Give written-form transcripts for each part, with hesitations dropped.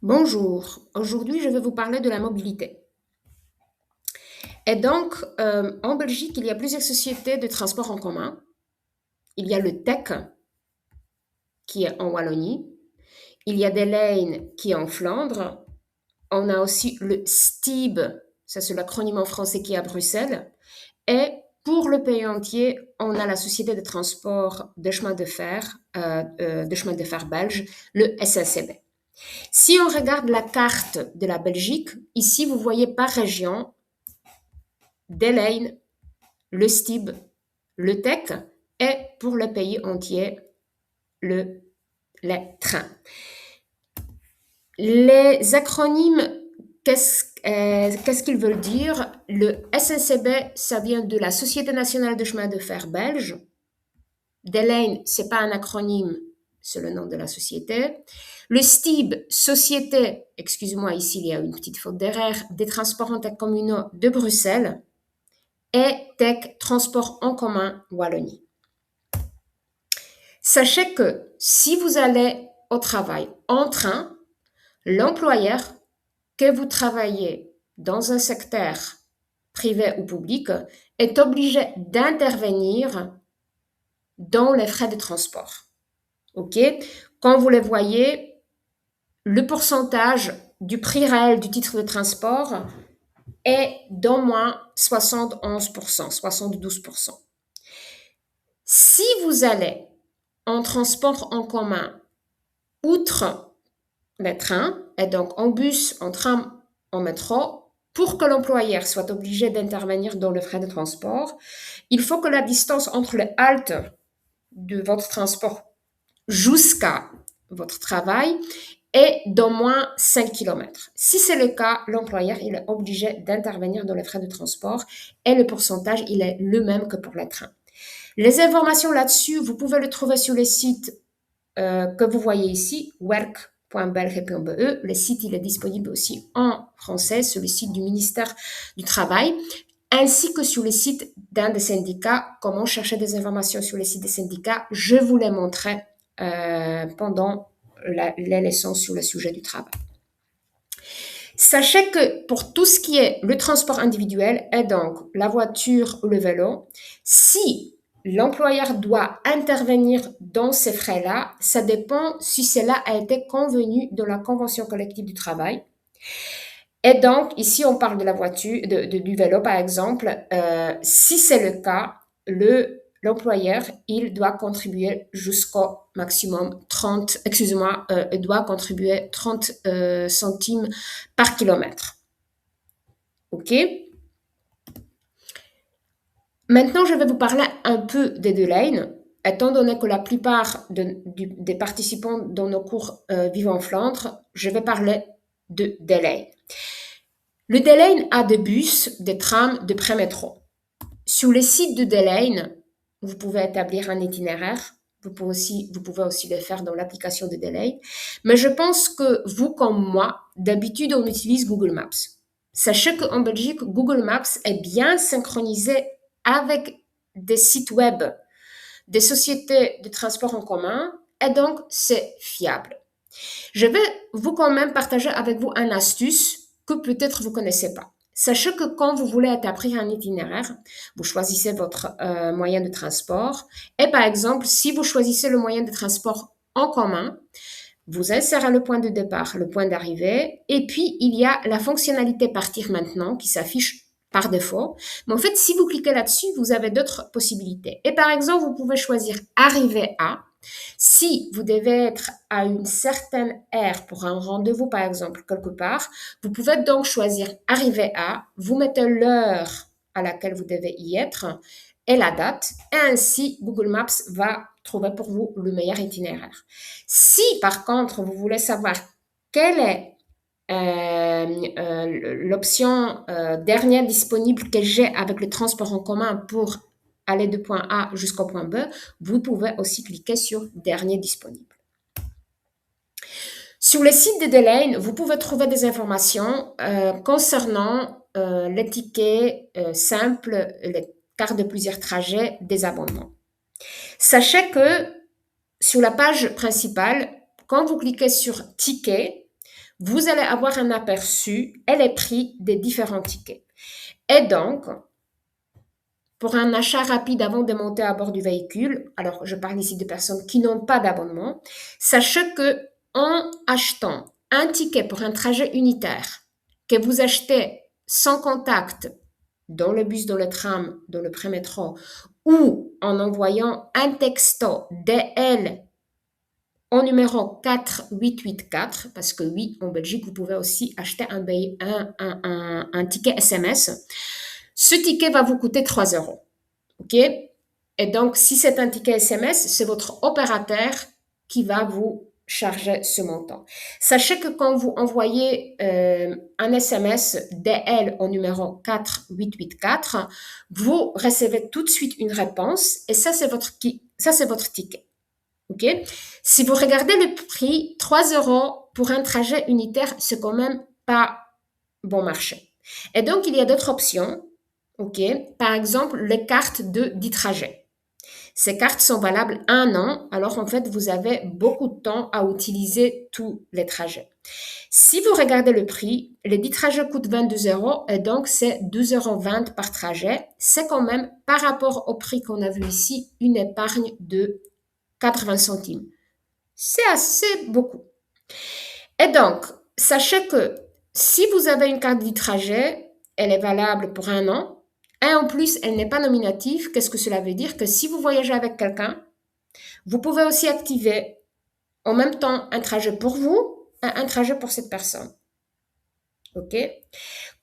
Bonjour, aujourd'hui je vais vous parler de la mobilité. Et donc, en Belgique, il y a plusieurs sociétés de transport en commun. Il y a le TEC qui est en Wallonie, il y a des Lijn qui est en Flandre, on a aussi le STIB, ça c'est l'acronyme en français qui est à Bruxelles, et pour le pays entier, on a la société de transport de chemin de fer belge, le SNCB. Si on regarde la carte de la Belgique, ici vous voyez par région des Lijn, le STIB, le TEC et pour le pays entier, les trains. Les acronymes, qu'est-ce qu'ils veulent dire? Le SNCB, ça vient de la Société nationale de chemin de fer belge. Des Lijn, ce n'est pas un acronyme, c'est le nom de la société. Le STIB, Société, excusez-moi, ici il y a une petite faute d'erreur, des transports intercommunaux de Bruxelles. Et TEC, Transport en commun Wallonie. Sachez que si vous allez au travail en train, l'employeur, que vous travaillez dans un secteur privé ou public, est obligé d'intervenir dans les frais de transport. OK? Quand vous les voyez, le pourcentage du prix réel du titre de transport est d'au moins 71%, 72%. Si vous allez en transport en commun, outre les trains, et donc en bus, en tram, en métro, pour que l'employeur soit obligé d'intervenir dans le frais de transport, il faut que la distance entre les haltes de votre transport jusqu'à votre travail est d'au moins 5 km. Si c'est le cas, l'employeur il est obligé d'intervenir dans les frais de transport et le pourcentage il est le même que pour les trains. Les informations là-dessus, vous pouvez le trouver sur les sites que vous voyez ici, werk.belge.be. Le site il est disponible aussi en français sur le site du ministère du Travail, ainsi que sur le site d'un des syndicats. Comment chercher des informations sur les sites des syndicats, je vous les montrerai pendant les leçons sur le sujet du travail. Sachez que pour tout ce qui est le transport individuel et donc la voiture ou le vélo, si l'employeur doit intervenir dans ces frais-là, ça dépend si cela a été convenu dans la convention collective du travail. Et donc, ici, on parle de la voiture, du vélo, par exemple. Si c'est le cas, l'employeur, il doit contribuer jusqu'au maximum 30, excusez-moi, doit contribuer 30 centimes par kilomètre. OK? Maintenant, je vais vous parler un peu des deux Lijn, étant donné que la plupart des participants dans nos cours vivent en Flandre, je vais parler de des Lijn. Le De Lijn a des bus, des trams, des pré-métro. Sur les sites de De Lijn, vous pouvez établir un itinéraire. Vous pouvez aussi le faire dans l'application de De Lijn. Mais je pense que vous, comme moi, d'habitude, on utilise Google Maps. Sachez qu'en Belgique, Google Maps est bien synchronisé avec des sites web, des sociétés de transport en commun, et donc c'est fiable. Je vais vous quand même partager avec vous une astuce que peut-être vous ne connaissez pas. Sachez que quand vous voulez établir un itinéraire, vous choisissez votre moyen de transport et par exemple, si vous choisissez le moyen de transport en commun, vous insérez le point de départ, le point d'arrivée et puis il y a la fonctionnalité partir maintenant qui s'affiche par défaut. Mais en fait, si vous cliquez là-dessus, vous avez d'autres possibilités. Et par exemple, vous pouvez choisir arriver à. Si vous devez être à une certaine heure pour un rendez-vous, par exemple, quelque part, vous pouvez donc choisir arriver à, vous mettez l'heure à laquelle vous devez y être et la date, et ainsi Google Maps va trouver pour vous le meilleur itinéraire. Si par contre vous voulez savoir quelle est l'option dernière disponible que j'ai avec le transport en commun pour aller de point A jusqu'au point B, vous pouvez aussi cliquer sur dernier disponible. Sur le site de De Lijn, vous pouvez trouver des informations concernant les tickets simples, les cartes de plusieurs trajets, des abonnements. Sachez que sur la page principale, quand vous cliquez sur ticket, vous allez avoir un aperçu et les prix des différents tickets. Et donc, pour un achat rapide avant de monter à bord du véhicule, alors je parle ici de personnes qui n'ont pas d'abonnement, sachez que en achetant un ticket pour un trajet unitaire que vous achetez sans contact dans le bus, dans le tram, dans le prémétro ou en envoyant un texto DL au numéro 4884, parce que oui, en Belgique, vous pouvez aussi acheter un ticket SMS. Ce ticket va vous coûter 3 euros. OK? Et donc, si c'est un ticket SMS, c'est votre opérateur qui va vous charger ce montant. Sachez que quand vous envoyez un SMS DL au numéro 4884, vous recevez tout de suite une réponse et ça, c'est votre ticket. OK? Si vous regardez le prix, 3 euros pour un trajet unitaire, c'est quand même pas bon marché. Et donc, il y a d'autres options. OK? Par exemple, les cartes de 10 trajets. Ces cartes sont valables 1 an, alors en fait, vous avez beaucoup de temps à utiliser tous les trajets. Si vous regardez le prix, les 10 trajets coûtent 22 euros et donc c'est 12,20 € par trajet. C'est quand même, par rapport au prix qu'on a vu ici, une épargne de 80 centimes. C'est assez beaucoup. Et donc, sachez que si vous avez une carte de trajet, elle est valable pour 1 an. Et en plus, elle n'est pas nominative. Qu'est-ce que cela veut dire? Que si vous voyagez avec quelqu'un, vous pouvez aussi activer en même temps un trajet pour vous et un trajet pour cette personne. OK?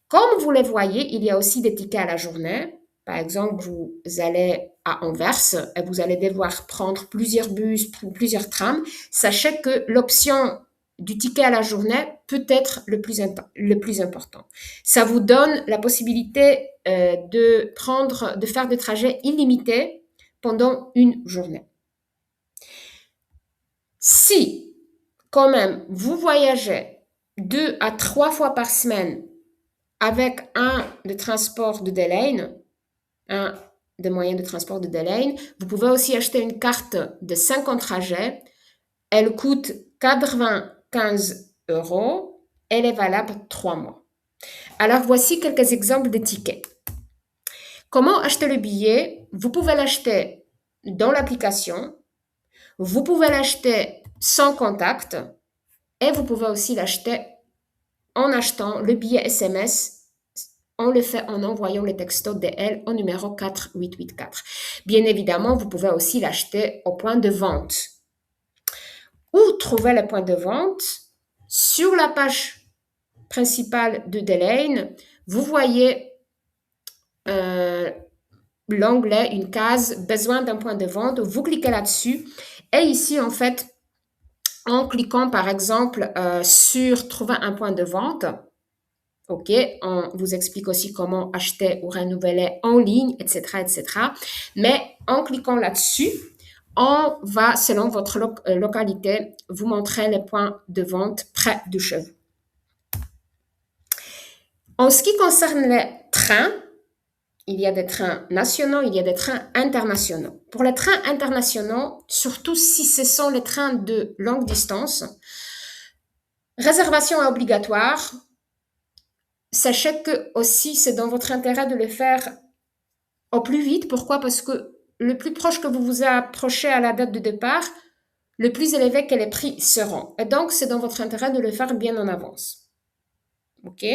Comme vous le voyez, il y a aussi des tickets à la journée. Par exemple, vous allez à Anvers et vous allez devoir prendre plusieurs bus, plusieurs trams. Sachez que l'option du ticket à la journée peut être le plus important. Ça vous donne la possibilité de faire des trajets illimités pendant une journée. Si, quand même, vous voyagez 2 à 3 fois par semaine avec un de transport de D-Lane, un des moyens de transport de D-Lane, vous pouvez aussi acheter une carte de 50 trajets. Elle coûte 95 €. Elle est valable 3 mois. Alors, voici quelques exemples de tickets. Comment acheter le billet? Vous pouvez l'acheter dans l'application. Vous pouvez l'acheter sans contact. Et vous pouvez aussi l'acheter en achetant le billet SMS. On le fait en envoyant le texto DL au numéro 4884. Bien évidemment, vous pouvez aussi l'acheter au point de vente. Où trouver le point de vente? Sur la page principale de D-Lane, vous voyez l'onglet, une case, besoin d'un point de vente. Vous cliquez là-dessus et ici, en fait, en cliquant par exemple sur trouver un point de vente, OK, on vous explique aussi comment acheter ou renouveler en ligne, etc., etc. Mais en cliquant là-dessus, on va, selon votre localité, vous montrer les points de vente près de chez vous. En ce qui concerne les trains, il y a des trains nationaux, il y a des trains internationaux. Pour les trains internationaux, surtout si ce sont les trains de longue distance, réservation est obligatoire. Sachez que aussi, c'est dans votre intérêt de le faire au plus vite. Pourquoi? Parce que le plus proche que vous vous approchez à la date de départ, le plus élevé que les prix seront. Et donc, c'est dans votre intérêt de le faire bien en avance. OK?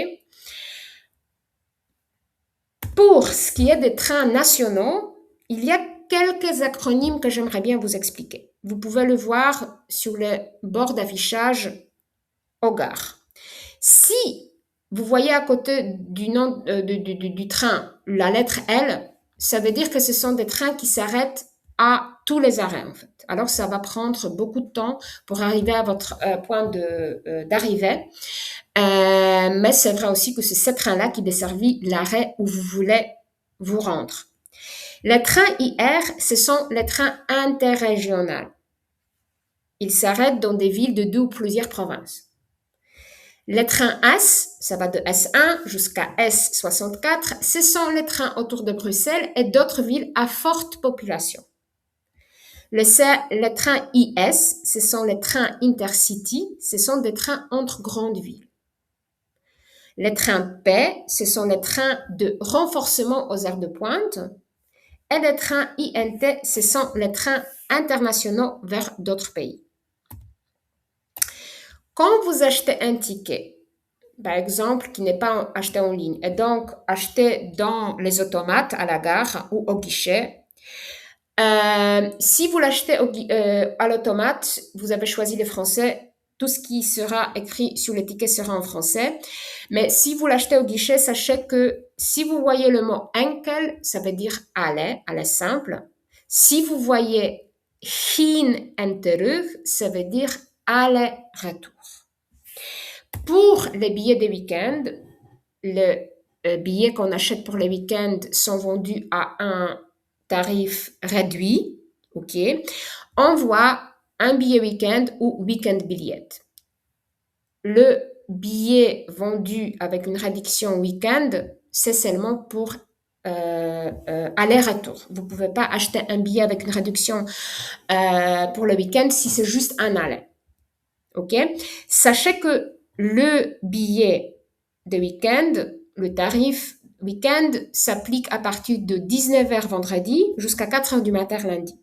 Pour ce qui est des trains nationaux, il y a quelques acronymes que j'aimerais bien vous expliquer. Vous pouvez le voir sur le bord d'affichage aux gares. Si vous voyez à côté du nom du train la lettre L, ça veut dire que ce sont des trains qui s'arrêtent à tous les arrêts, en fait. Alors, ça va prendre beaucoup de temps pour arriver à votre point d'arrivée. Mais c'est vrai aussi que c'est ce train-là qui desservit l'arrêt où vous voulez vous rendre. Les trains IR, ce sont les trains interrégionaux. Ils s'arrêtent dans des villes de 2 ou plusieurs provinces. Les trains S, ça va de S1 jusqu'à S64, ce sont les trains autour de Bruxelles et d'autres villes à forte population. Les trains IS, ce sont les trains intercity, ce sont des trains entre grandes villes. Les trains P, ce sont les trains de renforcement aux heures de pointe. Et les trains INT, ce sont les trains internationaux vers d'autres pays. Quand vous achetez un ticket, par exemple, qui n'est pas acheté en ligne, et donc acheté dans les automates à la gare ou au guichet, si vous l'achetez à l'automate, vous avez choisi le français, tout ce qui sera écrit sur le ticket sera en français. Mais si vous l'achetez au guichet, sachez que si vous voyez le mot enkel, ça veut dire aller simple. Si vous voyez hin en terug, ça veut dire aller-retour. Pour les billets de week-end, les billets qu'on achète pour les week-ends sont vendus à un tarif réduit, ok? On voit un billet week-end ou week-end billet. Le billet vendu avec une réduction week-end, c'est seulement pour aller-retour. Vous ne pouvez pas acheter un billet avec une réduction pour le week-end si c'est juste un aller. Ok? Sachez que le billet de week-end, le tarif week-end s'applique à partir de 19h vendredi jusqu'à 4h du matin lundi.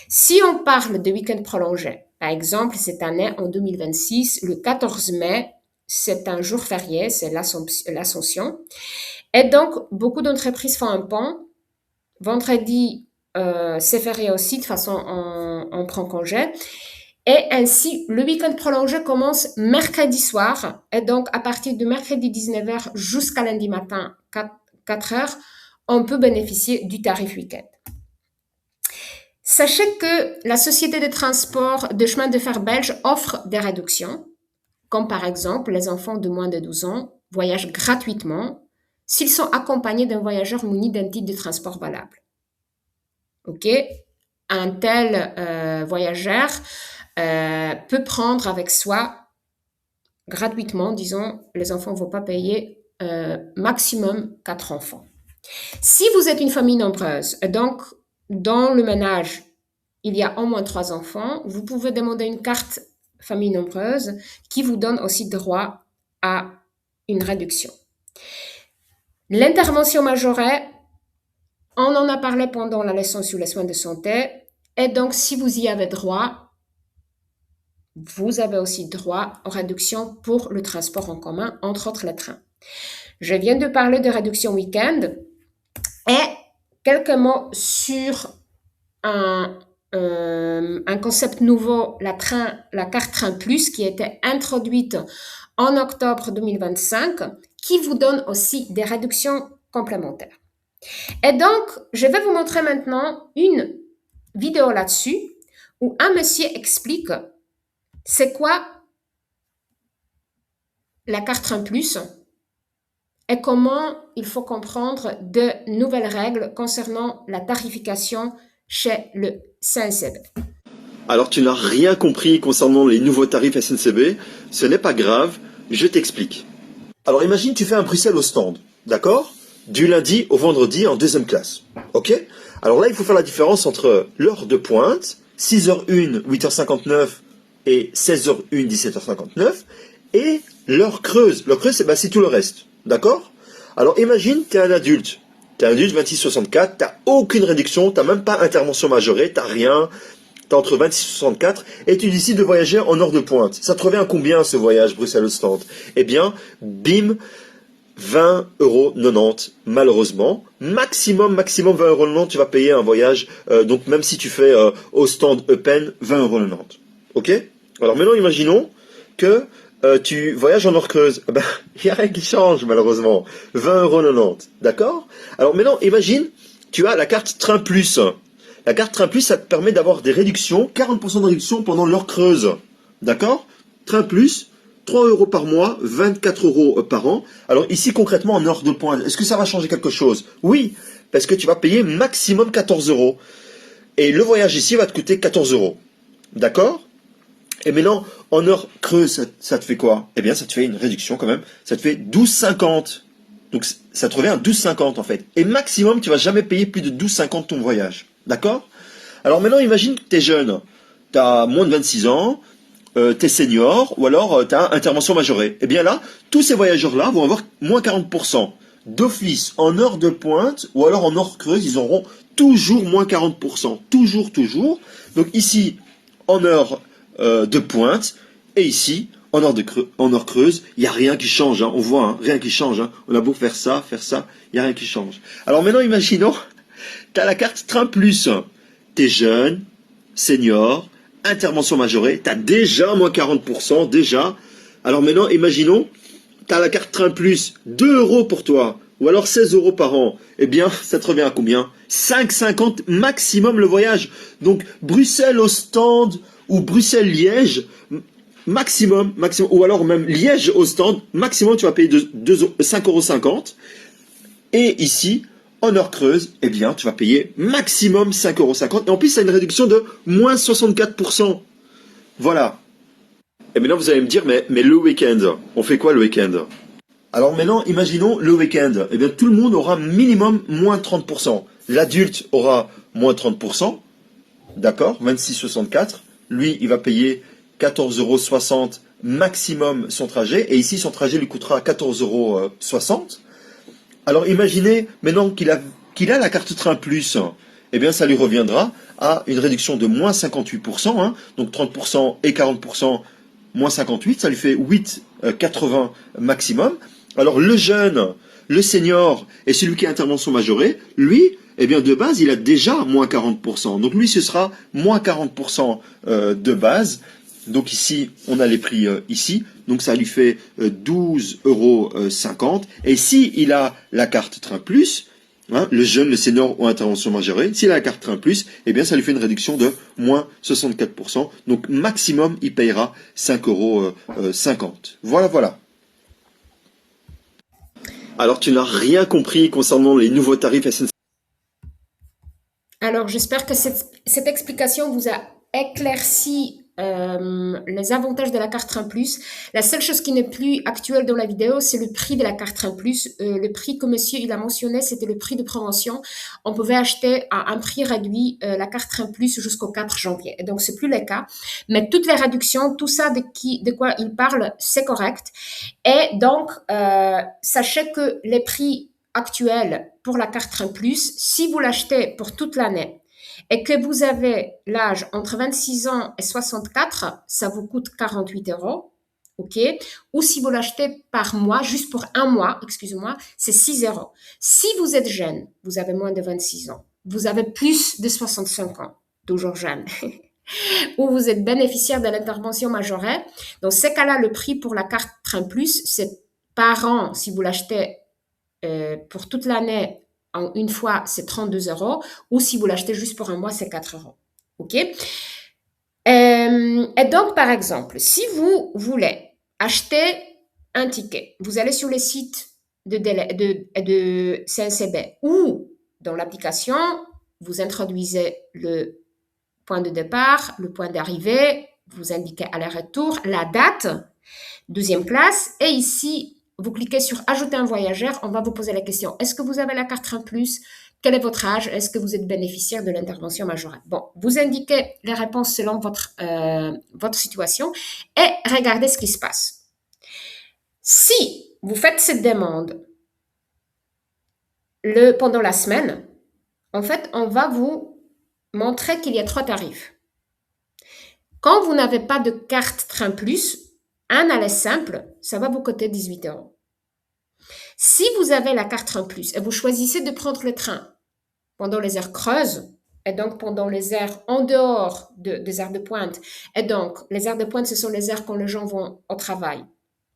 Si on parle de week-end prolongé, par exemple, cette année, en 2026, le 14 mai, c'est un jour férié, c'est l'Ascension. Et donc, beaucoup d'entreprises font un pont. Vendredi, c'est férié aussi, de toute façon, on prend congé. Et ainsi, le week-end prolongé commence mercredi soir. Et donc, à partir de mercredi 19h jusqu'à lundi matin, 4h, on peut bénéficier du tarif week-end. Sachez que la société de transport de chemin de fer belge offre des réductions, comme par exemple les enfants de moins de 12 ans voyagent gratuitement s'ils sont accompagnés d'un voyageur muni d'un titre de transport valable. Ok, un tel voyageur peut prendre avec soi gratuitement, disons, les enfants ne vont pas payer maximum 4 enfants. Si vous êtes une famille nombreuse, donc dans le ménage, il y a au moins 3 enfants, vous pouvez demander une carte famille nombreuse qui vous donne aussi droit à une réduction. L'intervention majorée, on en a parlé pendant la leçon sur les soins de santé, et donc si vous y avez droit, vous avez aussi droit aux réductions pour le transport en commun, entre autres les trains. Je viens de parler de réduction week-end et quelques mots sur un concept nouveau, la carte Train Plus, qui a été introduite en octobre 2025, qui vous donne aussi des réductions complémentaires. Et donc, je vais vous montrer maintenant une vidéo là-dessus où un monsieur explique c'est quoi la carte Train Plus et comment il faut comprendre de nouvelles règles concernant la tarification chez le SNCB. Alors tu n'as rien compris concernant les nouveaux tarifs SNCB, ce n'est pas grave, je t'explique. Alors imagine tu fais un Bruxelles au stand, d'accord? Du lundi au vendredi en deuxième classe, ok? Alors là il faut faire la différence entre l'heure de pointe, 6h01, 8h59 et 16h01, 17h59, et l'heure creuse. L'heure creuse c'est tout le reste, d'accord? Alors imagine tu es un adulte, 26,64, t'as aucune réduction, t'as même pas intervention majorée, t'as rien, t'as entre 26 et 64, et tu décides de voyager en heure de pointe. Ça te revient à combien ce voyage Bruxelles au stand? Eh bien, bim, 20,90 €, malheureusement. Maximum 20,90 €, tu vas payer un voyage, donc même si tu fais au stand Eupen, 20,90 €. Ok? Alors maintenant, imaginons que tu voyages en heure creuse. Ben, il n'y a rien qui change, malheureusement. 20,90 €. D'accord? Alors maintenant, imagine, tu as la carte Train Plus. La carte Train Plus, ça te permet d'avoir des réductions, 40% de réduction pendant l'heure creuse. D'accord? Train Plus, 3 € par mois, 24 € par an. Alors ici, concrètement, en heure de pointe, est-ce que ça va changer quelque chose? Oui, parce que tu vas payer maximum 14 €. Et le voyage ici va te coûter 14 €. D'accord? Et maintenant, en heure creuse, ça te fait quoi? Eh bien, ça te fait une réduction quand même. Ça te fait 12,50. Donc, ça te revient à 12,50 en fait. Et maximum, tu vas jamais payer plus de 12,50 ton voyage. D'accord? Alors maintenant, imagine que tu es jeune, tu as moins de 26 ans, tu es senior, ou alors tu as intervention majorée. Eh bien là, tous ces voyageurs-là vont avoir moins 40%. D'office, en heure de pointe, ou alors en heure creuse, ils auront toujours moins 40%. Toujours, toujours. Donc ici, en heure de pointe, et ici, en heure creuse, il n'y a rien qui change. Hein. On voit, hein, rien qui change. Hein. On a beau faire ça, il n'y a rien qui change. Alors maintenant, imaginons, tu as la carte Train Plus. Tu es jeune, senior, intervention majorée, tu as déjà moins 40%, déjà. Alors maintenant, imaginons, tu as la carte Train Plus, 2 euros pour toi, ou alors 16 euros par an. Eh bien, ça te revient à combien? 5,50 maximum le voyage. Donc, Bruxelles-Ostende ou Bruxelles-Liège, maximum, ou alors même Liège-Ostende, maximum tu vas payer 5,50 euros. Et ici, en heure creuse, eh bien, tu vas payer maximum 5,50 euros. Et en plus, ça a une réduction de moins 64%. Voilà. Et maintenant, vous allez me dire, mais le week-end, on fait quoi le week-end? Alors maintenant, imaginons le week-end. Eh bien, tout le monde aura minimum moins 30%. L'adulte aura moins 30%. D'accord, 26,64. Lui, il va payer 14,60 € maximum son trajet. Et ici, son trajet lui coûtera 14,60 €. Alors imaginez maintenant qu'il a la carte Train Plus, eh bien ça lui reviendra à une réduction de moins 58%, hein, donc 30% et 40%, moins 58, ça lui fait 8,80 maximum. Alors le jeune, le senior et celui qui a intervention majorée, lui, eh bien de base, il a déjà moins 40%. Donc lui, ce sera moins 40% de base. Donc ici, on a les prix ici. Donc ça lui fait 12,50 €. Et si il a la carte Train Plus, hein, le jeune, le senior ou intervention majorée, s'il a la carte Train Plus, eh bien ça lui fait une réduction de moins 64%. Donc maximum, il payera 5,50 €. Voilà, voilà. Alors tu n'as rien compris concernant les nouveaux tarifs SNCF. Alors, j'espère que cette explication vous a éclairci les avantages de la carte Train Plus. La seule chose qui n'est plus actuelle dans la vidéo, c'est le prix de la carte Train Plus. Le prix que monsieur il a mentionné, c'était le prix de promotion. On pouvait acheter à un prix réduit la carte Train Plus jusqu'au 4 janvier. Et donc, c'est plus le cas. Mais toutes les réductions, tout ça de quoi il parle, c'est correct. Et donc, sachez que les prix actuels pour la carte Train Plus, si vous l'achetez pour toute l'année et que vous avez l'âge entre 26 ans et 64, ça vous coûte 48 €, ok? Ou si vous l'achetez par mois, juste pour un mois, excusez-moi, c'est 6 €. Si vous êtes jeune, vous avez moins de 26 ans, vous avez plus de 65 ans, toujours jeune, ou vous êtes bénéficiaire de l'intervention majorée, dans ces cas-là, le prix pour la carte Train Plus, c'est par an, si vous l'achetez pour toute l'année, en une fois, c'est 32 €, ou si vous l'achetez juste pour un mois, c'est 4 €. OK? Et donc, par exemple, si vous voulez acheter un ticket, vous allez sur le site de CNCB ou dans l'application, vous introduisez le point de départ, le point d'arrivée, vous indiquez aller-retour, la date, deuxième classe, et ici, vous cliquez sur ajouter un voyageur, on va vous poser la question, est-ce que vous avez la carte Train Plus? Quel est votre âge? Est-ce que vous êtes bénéficiaire de l'intervention majorée? Bon, vous indiquez les réponses selon votre situation et regardez ce qui se passe. Si vous faites cette demande pendant la semaine, en fait, on va vous montrer qu'il y a 3 tarifs. Quand vous n'avez pas de carte Train Plus, un aller simple, ça va vous coûter 18 €. Si vous avez la carte Train Plus et vous choisissez de prendre le train pendant les heures creuses, et donc pendant les heures en dehors des heures de pointe, et donc les heures de pointe, ce sont les heures quand les gens vont au travail,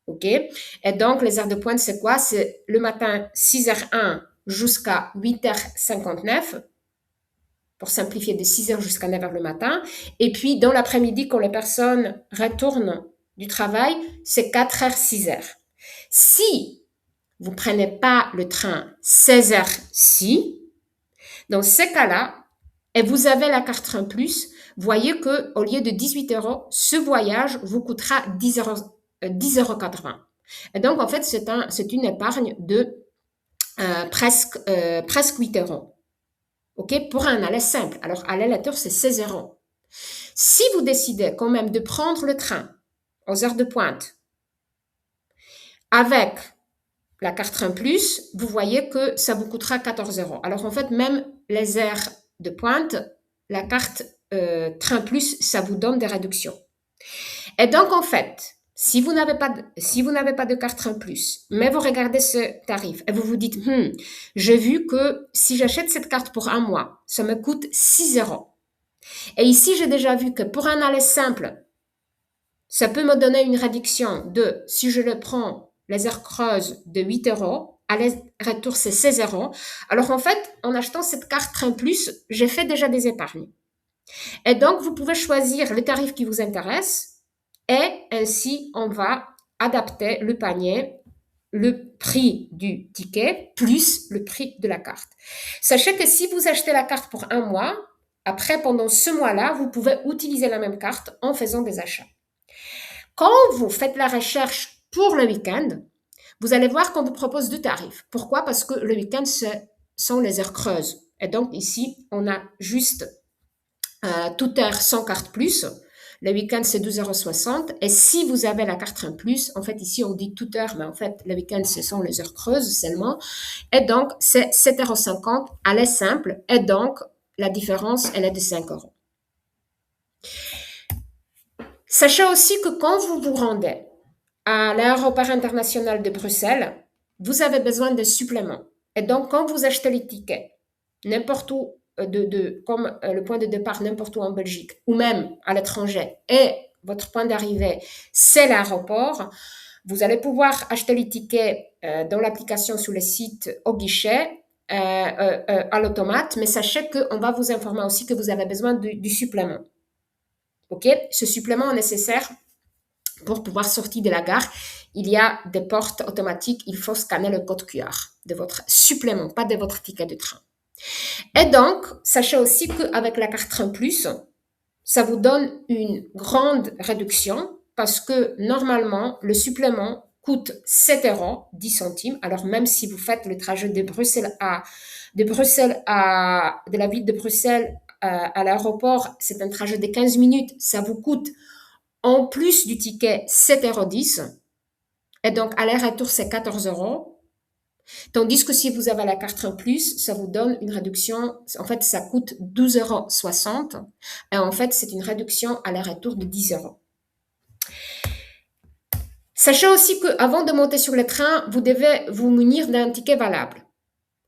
ok? Et donc les heures de pointe, c'est quoi? C'est le matin 6h01 jusqu'à 8h59, pour simplifier, de 6h jusqu'à 9h le matin, et puis dans l'après-midi, quand les personnes retournent du travail, c'est 4h, 6h. Si vous prenez pas le train 16h-ci, dans ces cas-là, et vous avez la carte Train Plus, voyez que au lieu de 18 €, ce voyage vous coûtera 10,80 €. Et donc, en fait, c'est une épargne de presque 8 €. ok, pour un aller simple. Alors, aller-retour, c'est 16 euros. Si vous décidez quand même de prendre le train aux heures de pointe avec la carte Train Plus, vous voyez que ça vous coûtera 14 euros. Alors, en fait, même les heures de pointe, la carte Train Plus, ça vous donne des réductions. Et donc, en fait, si vous n'avez pas de carte Train Plus, mais vous regardez ce tarif et vous vous dites, j'ai vu que si j'achète cette carte pour un mois, ça me coûte 6 euros. Et ici, j'ai déjà vu que pour un aller simple, ça peut me donner une réduction de, si je le prends, les heures creuses, de 8 euros. Aller-retour, c'est 16 euros. Alors, en fait, en achetant cette carte Train Plus, j'ai fait déjà des épargnes. Et donc, vous pouvez choisir le tarif qui vous intéresse et ainsi, on va adapter le panier, le prix du ticket plus le prix de la carte. Sachez que si vous achetez la carte pour un mois, après, pendant ce mois-là, vous pouvez utiliser la même carte en faisant des achats. Quand vous faites la recherche pour le week-end, vous allez voir qu'on vous propose deux tarifs. Pourquoi? Parce que le week-end, ce sont les heures creuses. Et donc, ici, on a juste toute heure sans carte plus. Le week-end, c'est 12,60 €. Et si vous avez la carte Train Plus, en fait, ici, on dit toute heure, mais en fait, le week-end, ce sont les heures creuses seulement. Et donc, c'est 7,50 €. Elle est simple. Et donc, la différence, elle est de 5 €. Sachez aussi que quand vous vous rendez à l'aéroport international de Bruxelles, vous avez besoin de suppléments. Et donc, quand vous achetez les tickets, n'importe où, comme le point de départ n'importe où en Belgique, ou même à l'étranger, et votre point d'arrivée, c'est l'aéroport, vous allez pouvoir acheter les tickets dans l'application sur le site au guichet, à l'automate, mais sachez qu'on va vous informer aussi que vous avez besoin du supplément. Ok? Ce supplément est nécessaire pour pouvoir sortir de la gare. Il y a des portes automatiques. Il faut scanner le code QR de votre supplément, pas de votre ticket de train. Et donc, sachez aussi qu'avec la carte Train Plus, ça vous donne une grande réduction parce que normalement, le supplément coûte 7 € 10 centimes. Alors, même si vous faites le trajet de la ville de Bruxelles à l'aéroport, c'est un trajet de 15 minutes, ça vous coûte en plus du ticket 7,10 €. Et donc, aller-retour, c'est 14 €. Tandis que si vous avez la carte Train Plus, ça vous donne une réduction. En fait, ça coûte 12,60 €. Et en fait, c'est une réduction aller-retour de 10 €. Sachez aussi qu'avant de monter sur le train, vous devez vous munir d'un ticket valable.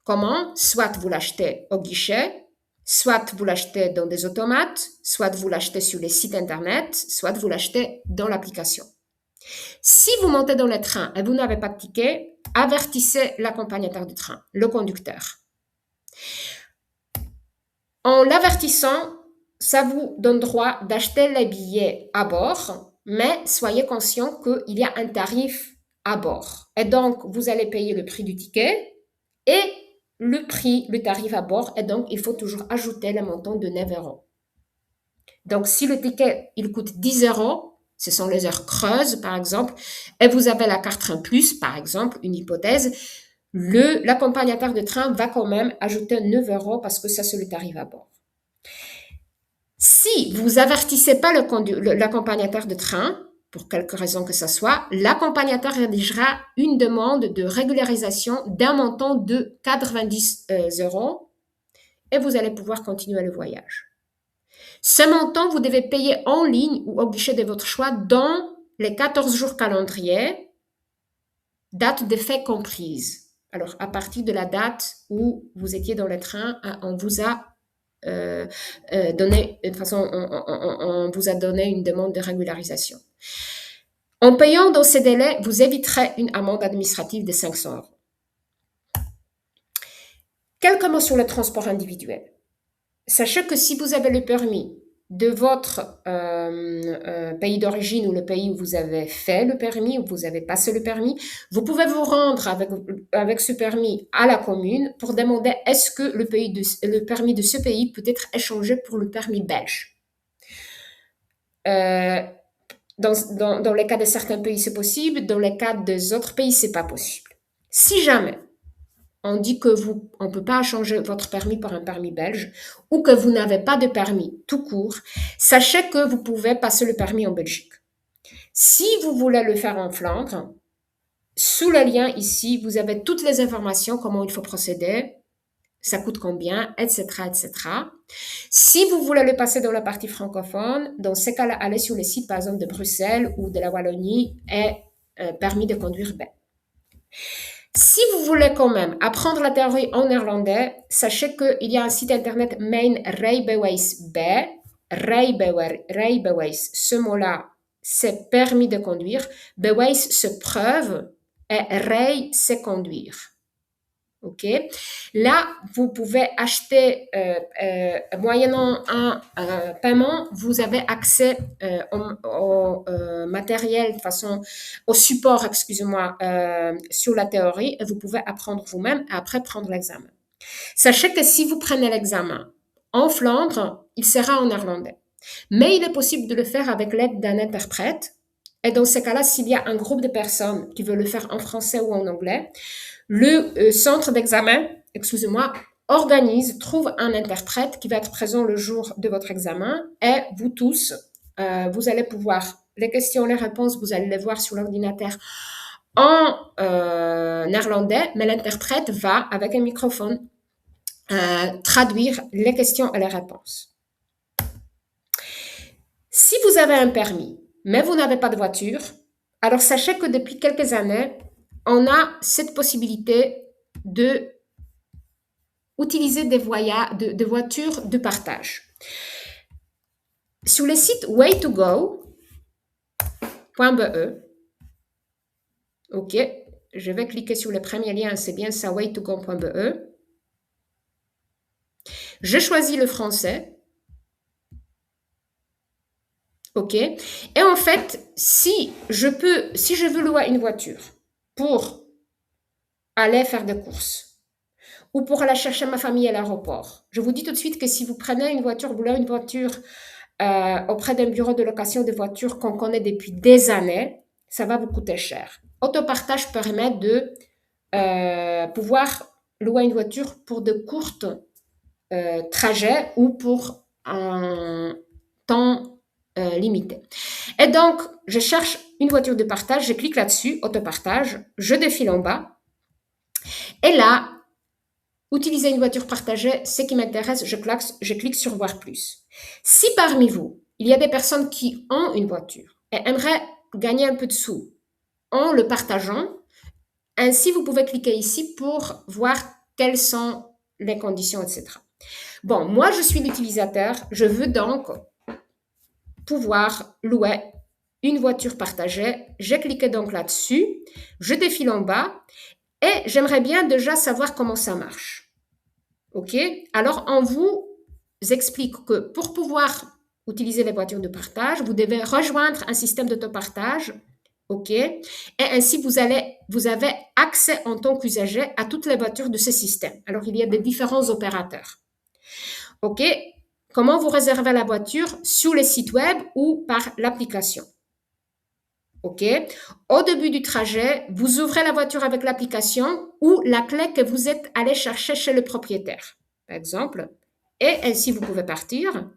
Comment? Soit vous l'achetez au guichet, soit vous l'achetez dans des automates, soit vous l'achetez sur les sites internet, soit vous l'achetez dans l'application. Si vous montez dans le train et vous n'avez pas de ticket, avertissez l'accompagnateur du train, le conducteur. En l'avertissant, ça vous donne droit d'acheter les billets à bord, mais soyez conscient qu'il y a un tarif à bord. Et donc, vous allez payer le prix du ticket et le tarif à bord. Et donc, il faut toujours ajouter le montant de 9 €. Donc, si le ticket, il coûte 10 €, ce sont les heures creuses, par exemple, et vous avez la carte Train Plus, par exemple, une hypothèse, l'accompagnateur de train va quand même ajouter 9 € parce que ça, c'est le tarif à bord. Si vous avertissez pas l'accompagnateur de train, pour quelque raison que ce soit, l'accompagnateur rédigera une demande de régularisation d'un montant de 90 € et vous allez pouvoir continuer le voyage. Ce montant, vous devez payer en ligne ou au guichet de votre choix dans les 14 jours calendrier, date de fait comprise. Alors, à partir de la date où vous étiez dans le train, on vous a donné, de toute façon, on vous a donné une demande de régularisation. En payant dans ces délais, vous éviterez une amende administrative de 500 €. Quelques mots sur le transport individuel. Sachez que si vous avez le permis de votre pays d'origine ou le pays où vous avez fait le permis, où vous avez passé le permis, vous pouvez vous rendre avec ce permis à la commune pour demander est-ce que le permis de ce pays peut être échangé pour le permis belge. Dans les cas de certains pays, c'est possible. Dans les cas des autres pays, c'est pas possible. Si jamais on dit que on ne peut pas changer votre permis par un permis belge ou que vous n'avez pas de permis tout court, sachez que vous pouvez passer le permis en Belgique. Si vous voulez le faire en Flandre, sous le lien ici, vous avez toutes les informations, comment il faut procéder, ça coûte combien, etc., etc. Si vous voulez le passer dans la partie francophone, dans ce cas-là, allez sur le site, par exemple, de Bruxelles ou de la Wallonie et permis de conduire B. Si vous voulez quand même apprendre la théorie en néerlandais, sachez qu'il y a un site internet Mijn Rijbewijs B. Rijbewijs, ce mot-là, c'est permis de conduire. Bewijs, c'est preuve. Et rij, c'est conduire. OK? Là, vous pouvez acheter, moyennant un paiement, vous avez accès au matériel, de façon, au support, excusez-moi, sur la théorie, et vous pouvez apprendre vous-même et après prendre l'examen. Sachez que si vous prenez l'examen en Flandre, il sera en néerlandais. Mais il est possible de le faire avec l'aide d'un interprète. Et dans ce cas-là, s'il y a un groupe de personnes qui veulent le faire en français ou en anglais, le centre d'examen, excusez-moi, trouve un interprète qui va être présent le jour de votre examen et vous tous, vous allez pouvoir, les questions, les réponses, vous allez les voir sur l'ordinateur en néerlandais, mais l'interprète va, avec un microphone, traduire les questions et les réponses. Si vous avez un permis, mais vous n'avez pas de voiture, alors sachez que depuis quelques années, on a cette possibilité de utiliser des voitures de partage. Sur le site waytogo.be, ok, je vais cliquer sur le premier lien, c'est bien ça, waytogo.be. Je choisis le français. Ok. Et en fait, si je veux louer une voiture pour aller faire des courses ou pour aller chercher ma famille à l'aéroport, je vous dis tout de suite que si vous prenez une voiture, vous louez une voiture auprès d'un bureau de location de voitures qu'on connaît depuis des années, ça va vous coûter cher. Autopartage permet de pouvoir louer une voiture pour de courtes trajets ou pour un temps limité. Et donc, je cherche une voiture de partage, je clique là-dessus, autopartage, je défile en bas. Et là, utiliser une voiture partagée, ce qui m'intéresse, je clique sur voir plus. Si parmi vous, il y a des personnes qui ont une voiture et aimeraient gagner un peu de sous en le partageant, ainsi vous pouvez cliquer ici pour voir quelles sont les conditions, etc. Bon, moi je suis l'utilisateur, je veux donc pouvoir louer une voiture partagée. J'ai cliqué donc là-dessus, je défile en bas et j'aimerais bien déjà savoir comment ça marche. Ok? Alors, on vous explique que pour pouvoir utiliser les voitures de partage, vous devez rejoindre un système d'autopartage. Ok? Et ainsi, vous avez accès en tant qu'usager à toutes les voitures de ce système. Alors, il y a des différents opérateurs. Ok? Comment vous réservez la voiture sur le site web ou par l'application. Ok. Au début du trajet, vous ouvrez la voiture avec l'application ou la clé que vous êtes allé chercher chez le propriétaire, par exemple. Et ainsi, vous pouvez partir.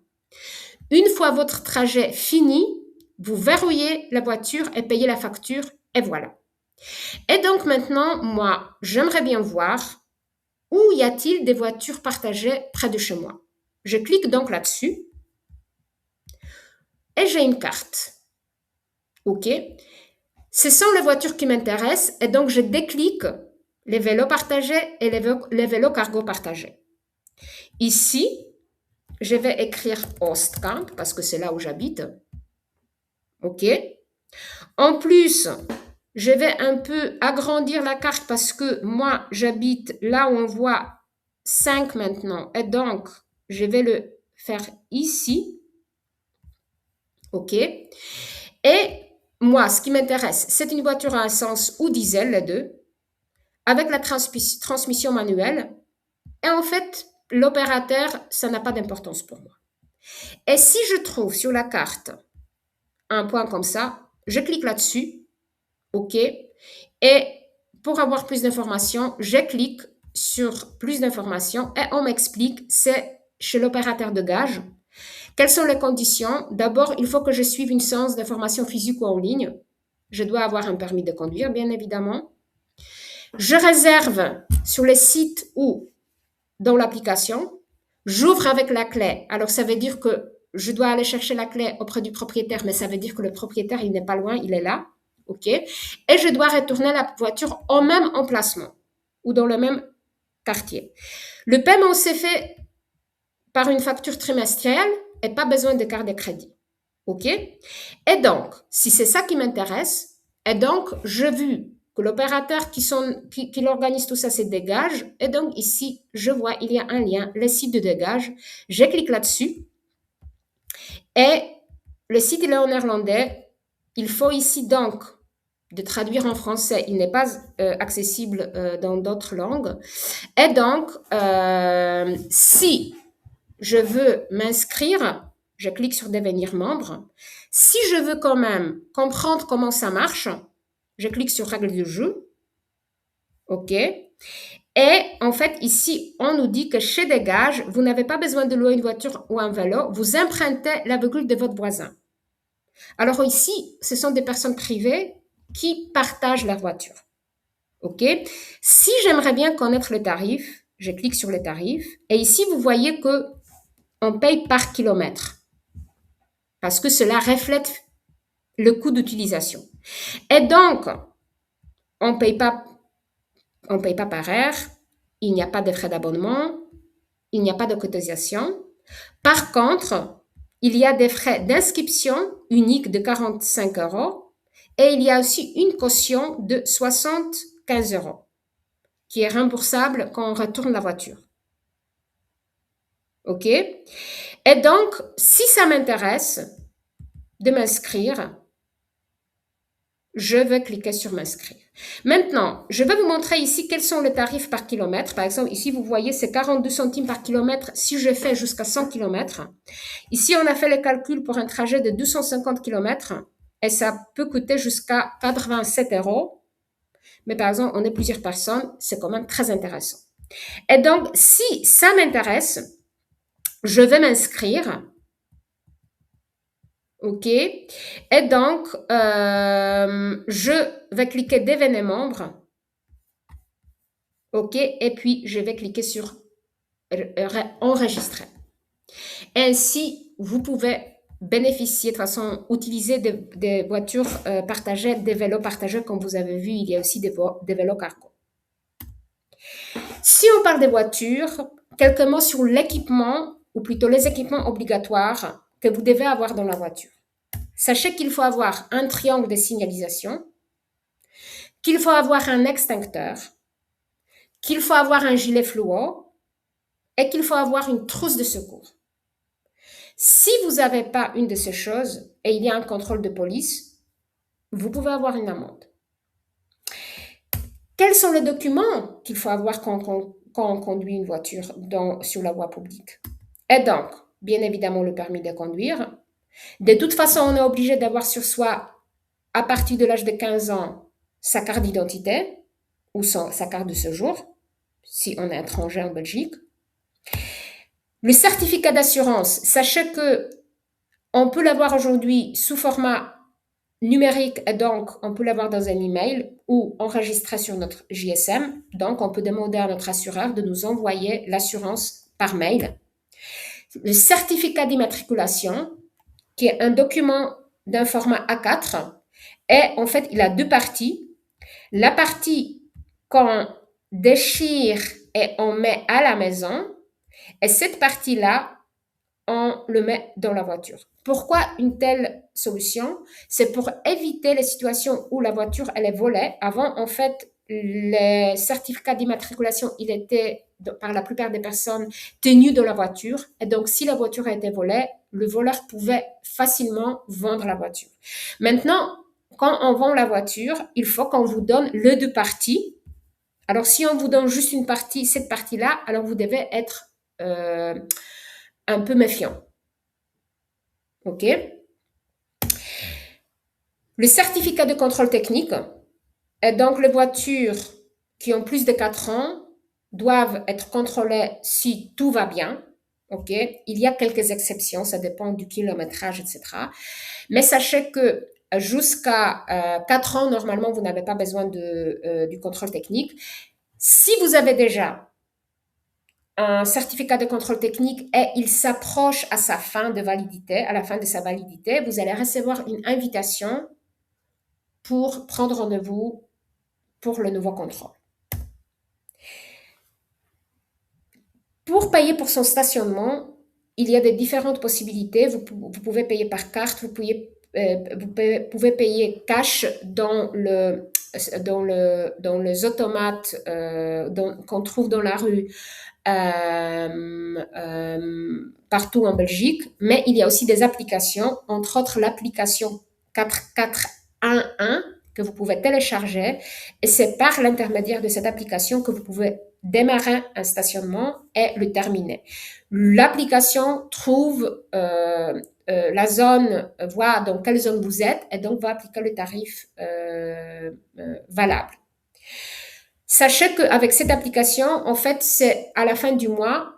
Une fois votre trajet fini, vous verrouillez la voiture et payez la facture et voilà. Et donc maintenant, moi, j'aimerais bien voir où y a-t-il des voitures partagées près de chez moi. Je clique donc là-dessus et j'ai une carte. OK? Ce sont les voitures qui m'intéressent et donc je déclique les vélos partagés et les vélos cargo partagés. Ici, je vais écrire Oostkamp parce que c'est là où j'habite. OK? En plus, je vais un peu agrandir la carte parce que moi, j'habite là où on voit 5 maintenant. Et donc, je vais le faire ici. OK? Et moi, ce qui m'intéresse, c'est une voiture à essence ou diesel, les deux, avec la transmission manuelle. Et en fait, l'opérateur, ça n'a pas d'importance pour moi. Et si je trouve sur la carte un point comme ça, je clique là-dessus. OK. Et pour avoir plus d'informations, je clique sur plus d'informations et on m'explique, c'est chez l'opérateur de gage. Quelles sont les conditions? D'abord, il faut que je suive une séance de formation physique ou en ligne. Je dois avoir un permis de conduire, bien évidemment. Je réserve sur les sites ou dans l'application. J'ouvre avec la clé. Alors, ça veut dire que je dois aller chercher la clé auprès du propriétaire, mais ça veut dire que le propriétaire, il n'est pas loin, il est là. OK? Et je dois retourner la voiture au même emplacement ou dans le même quartier. Le paiement s'est fait par une facture trimestrielle et pas besoin de carte de crédit. OK? Et donc, si c'est ça qui m'intéresse, et donc, je vu que l'opérateur qui organise tout ça, c'est Dégage. Et donc, ici, je vois, il y a un lien, le site de Dégage. Je clique là-dessus. Et le site, il est en néerlandais. Il faut ici, donc, de traduire en français. Il n'est pas accessible dans d'autres langues. Et donc, si je veux m'inscrire, je clique sur devenir membre. Si je veux quand même comprendre comment ça marche, je clique sur règles du jeu. OK. Et en fait, ici, on nous dit que chez Dégage, vous n'avez pas besoin de louer une voiture ou un vélo, vous empruntez la véhicule de votre voisin. Alors ici, ce sont des personnes privées qui partagent leur voiture. OK. Si j'aimerais bien connaître le tarif, je clique sur le tarif. Et ici, vous voyez que on paye par kilomètre parce que cela reflète le coût d'utilisation. Et donc, on ne paye pas par heure, il n'y a pas de frais d'abonnement, il n'y a pas de cotisation. Par contre, il y a des frais d'inscription uniques de 45 € et il y a aussi une caution de 75 € qui est remboursable quand on retourne la voiture. OK? Et donc, si ça m'intéresse de m'inscrire, je vais cliquer sur m'inscrire. Maintenant, je vais vous montrer ici quels sont les tarifs par kilomètre. Par exemple, ici, vous voyez, c'est 42 centimes par kilomètre si je fais jusqu'à 100 km. Ici, on a fait les calculs pour un trajet de 250 km et ça peut coûter jusqu'à 87 €. Mais par exemple, on est plusieurs personnes, c'est quand même très intéressant. Et donc, si ça m'intéresse, je vais m'inscrire. OK. Et donc, je vais cliquer devenir membre. OK. Et puis, je vais cliquer sur enregistrer. Ainsi, vous pouvez bénéficier, de façon, utiliser des voitures partagées, des vélos partagés, comme vous avez vu, il y a aussi des vélos cargo. Si on parle des voitures, quelques mots sur l'équipement, ou plutôt les équipements obligatoires que vous devez avoir dans la voiture. Sachez qu'il faut avoir un triangle de signalisation, qu'il faut avoir un extincteur, qu'il faut avoir un gilet fluo et qu'il faut avoir une trousse de secours. Si vous n'avez pas une de ces choses et il y a un contrôle de police, vous pouvez avoir une amende. Quels sont les documents qu'il faut avoir quand on conduit une voiture sur la voie publique? Et donc, bien évidemment, le permis de conduire. De toute façon, on est obligé d'avoir sur soi, à partir de l'âge de 15 ans, sa carte d'identité ou sa carte de séjour, si on est étranger en Belgique. Le certificat d'assurance, sachez que on peut l'avoir aujourd'hui sous format numérique et donc on peut l'avoir dans un email ou enregistré sur notre GSM. Donc, on peut demander à notre assureur de nous envoyer l'assurance par mail. Le certificat d'immatriculation, qui est un document d'un format A4 et en fait, il a deux parties. La partie qu'on déchire et on met à la maison et cette partie-là, on le met dans la voiture. Pourquoi une telle solution? C'est pour éviter les situations où la voiture elle est volée. Avant, en fait, les certificats d'immatriculation, il était, par la plupart des personnes, tenus dans la voiture. Et donc, si la voiture a été volée, le voleur pouvait facilement vendre la voiture. Maintenant, quand on vend la voiture, il faut qu'on vous donne les deux parties. Alors, si on vous donne juste une partie, cette partie-là, alors vous devez être un peu méfiant. OK? Le certificat de contrôle technique est donc les voitures qui ont plus de 4 ans, doivent être contrôlés si tout va bien. Ok, il y a quelques exceptions, ça dépend du kilométrage, etc. Mais sachez que jusqu'à 4 ans, normalement, vous n'avez pas besoin du contrôle technique. Si vous avez déjà un certificat de contrôle technique et il s'approche à sa fin de validité, à la fin de sa validité, vous allez recevoir une invitation pour prendre rendez-vous pour le nouveau contrôle. Pour payer pour son stationnement, il y a des différentes possibilités. Vous pouvez payer par carte, vous pouvez payer cash dans les automates qu'on trouve dans la rue partout en Belgique, mais il y a aussi des applications, entre autres l'application 4411 que vous pouvez télécharger, et c'est par l'intermédiaire de cette application que vous pouvez démarrer un stationnement et le terminer. L'application trouve la zone, voit dans quelle zone vous êtes, et donc va appliquer le tarif valable. Sachez qu'avec cette application, en fait, c'est à la fin du mois,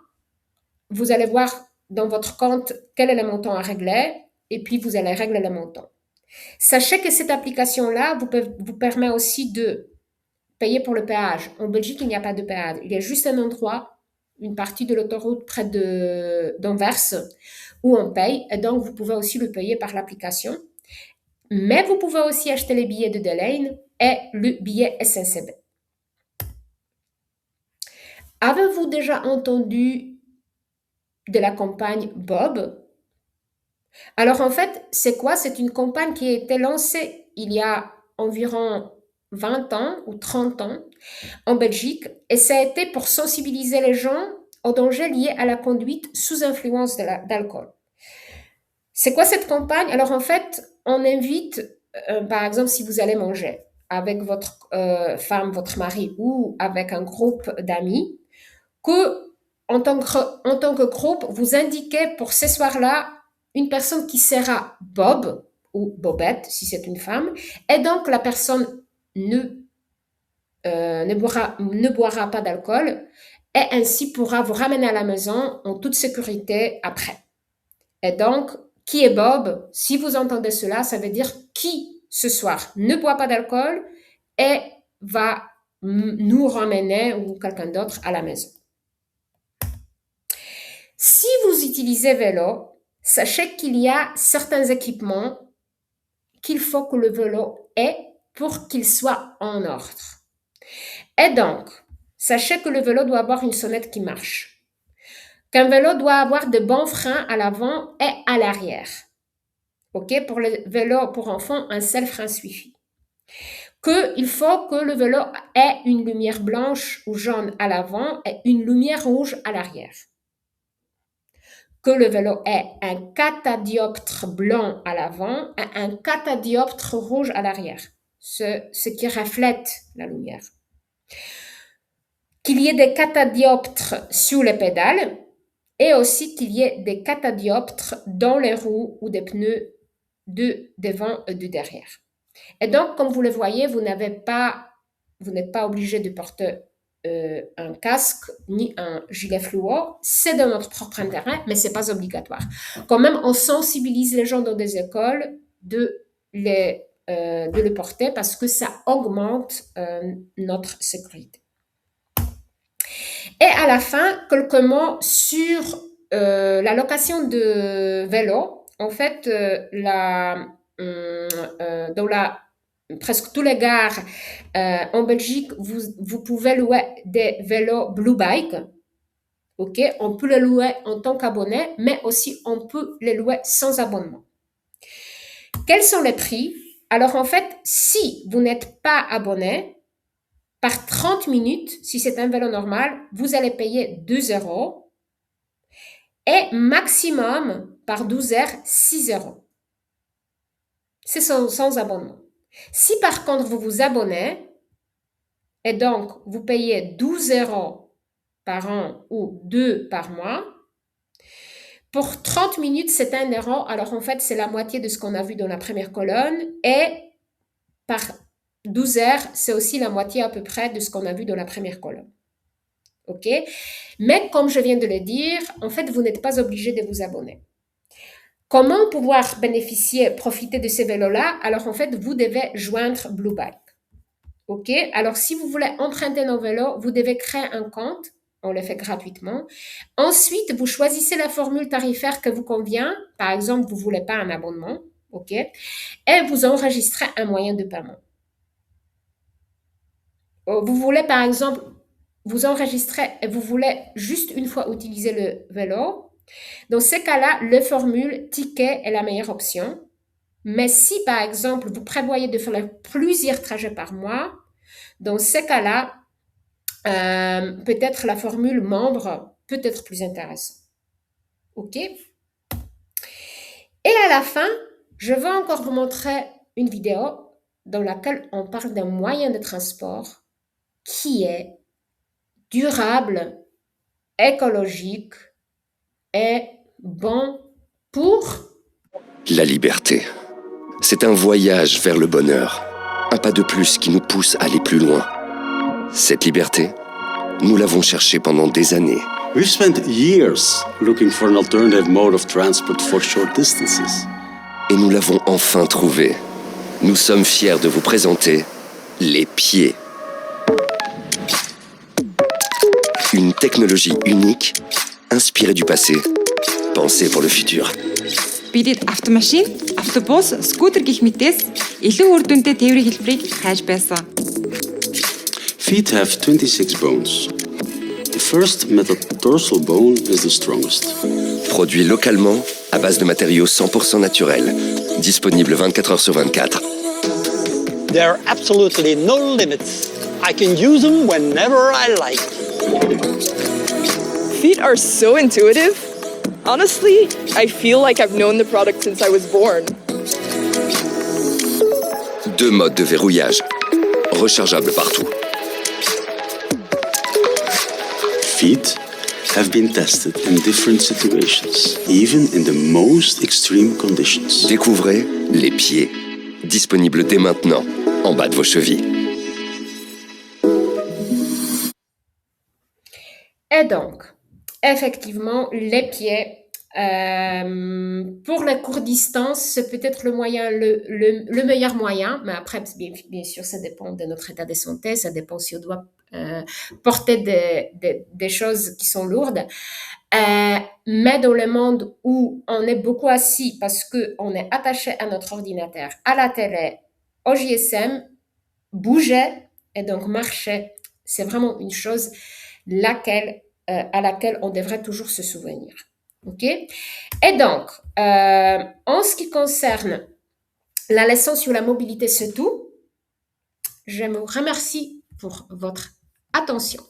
vous allez voir dans votre compte quel est le montant à régler, et puis vous allez régler le montant. Sachez que cette application-là vous permet aussi de payer pour le péage. En Belgique, il n'y a pas de péage. Il y a juste un endroit, une partie de l'autoroute près d'Anvers, où on paye, et donc vous pouvez aussi le payer par l'application. Mais vous pouvez aussi acheter les billets de D-Lane et le billet SNCB. Avez-vous déjà entendu de la campagne Bob? Alors en fait, c'est quoi? C'est une campagne qui a été lancée il y a environ 20 ans ou 30 ans en Belgique, et ça a été pour sensibiliser les gens aux dangers liés à la conduite sous influence d'alcool. C'est quoi cette campagne? Alors en fait, on invite, par exemple, si vous allez manger avec votre femme, votre mari ou avec un groupe d'amis, que en tant que groupe, vous indiquez pour ce soir-là une personne qui sera Bob ou Bobette, si c'est une femme, et donc la personne ne boira pas d'alcool et ainsi pourra vous ramener à la maison en toute sécurité après. Et donc, qui est Bob? Si vous entendez cela, ça veut dire qui ce soir ne boit pas d'alcool et va nous ramener ou quelqu'un d'autre à la maison. Si vous utilisez vélo, sachez qu'il y a certains équipements qu'il faut que le vélo ait pour qu'il soit en ordre. Et donc, sachez que le vélo doit avoir une sonnette qui marche, qu'un vélo doit avoir de bons freins à l'avant et à l'arrière. Ok, pour le vélo pour enfants, un seul frein suffit. Qu'il faut que le vélo ait une lumière blanche ou jaune à l'avant et une lumière rouge à l'arrière. Que le vélo ait un catadioptre blanc à l'avant et un catadioptre rouge à l'arrière, ce qui reflète la lumière. Qu'il y ait des catadioptres sur les pédales et aussi qu'il y ait des catadioptres dans les roues ou des pneus de devant et de derrière. Et donc, comme vous le voyez, vous n'êtes pas obligé de porter un casque ni un gilet fluo. C'est de notre propre intérêt, mais ce n'est pas obligatoire. Quand même, on sensibilise les gens dans des écoles de le porter parce que ça augmente notre sécurité. Et à la fin, quelques mots sur la location de vélo. En fait, dans presque tous les gares en Belgique, vous pouvez louer des vélos Blue Bike. Ok, on peut les louer en tant qu'abonné, mais aussi on peut les louer sans abonnement. Quels sont les prix? Alors en fait, si vous n'êtes pas abonné, par 30 minutes, si c'est un vélo normal, vous allez payer 2 € et maximum par 12 heures, 6 €. C'est sans abonnement. Si par contre vous vous abonnez et donc vous payez 12 € par an ou 2 par mois, pour 30 minutes c'est 1 €. Alors en fait c'est la moitié de ce qu'on a vu dans la première colonne et par 12 heures c'est aussi la moitié à peu près de ce qu'on a vu dans la première colonne. OK? Mais comme je viens de le dire, en fait, vous n'êtes pas obligé de vous abonner. Comment pouvoir profiter de ces vélos-là? Alors, en fait, vous devez joindre Blue Bike. OK? Alors, si vous voulez emprunter nos vélos, vous devez créer un compte. On le fait gratuitement. Ensuite, vous choisissez la formule tarifaire que vous convient. Par exemple, vous ne voulez pas un abonnement. OK? Et vous enregistrez un moyen de paiement. Vous voulez, par exemple, vous enregistrer et vous voulez juste une fois utiliser le vélo. Dans ces cas-là, la formule ticket est la meilleure option. Mais si, par exemple, vous prévoyez de faire plusieurs trajets par mois, dans ces cas-là, peut-être la formule membre peut être plus intéressante. OK? Et à la fin, je vais encore vous montrer une vidéo dans laquelle on parle d'un moyen de transport qui est durable, écologique et bon pour La liberté. C'est un voyage vers le bonheur. Un pas de plus qui nous pousse à aller plus loin. Cette liberté, nous l'avons cherchée pendant des années. We've spent years looking for an alternative mode of transport for short distances. Et nous l'avons enfin trouvée. Nous sommes fiers de vous présenter les pieds. Une technologie unique, inspirée du passé, pensée pour le futur. Бидэд автомашин, автобус, скутер гэх мэтээс илүү үр дүнтэй тээврийн хэлбэрийг хайж байсан. Feet have 26 bones. The first metatarsal bone is the strongest. Produit localement à base de matériaux 100% naturels. Disponible 24 heures sur 24. There are absolutely no limits. I can use them whenever I like. Feet are so intuitive. Honestly, I feel like I've known the product since I was born. 2 modes de verrouillage. Rechargeables partout. Feet have been tested in different situations, even in the most extreme conditions. Découvrez les pieds. Disponibles dès maintenant, en bas de vos chevilles. Et donc, effectivement, les pieds, pour la courte distance, c'est peut-être le meilleur moyen, mais après, bien sûr, ça dépend de notre état de santé, ça dépend si on doit porter des choses qui sont lourdes. Mais dans le monde où on est beaucoup assis parce qu'on est attaché à notre ordinateur, à la télé, au GSM, bouger et donc marcher, c'est vraiment une chose à laquelle on devrait toujours se souvenir. OK? Et donc, en ce qui concerne la leçon sur la mobilité, c'est tout. Je vous remercie pour votre attention.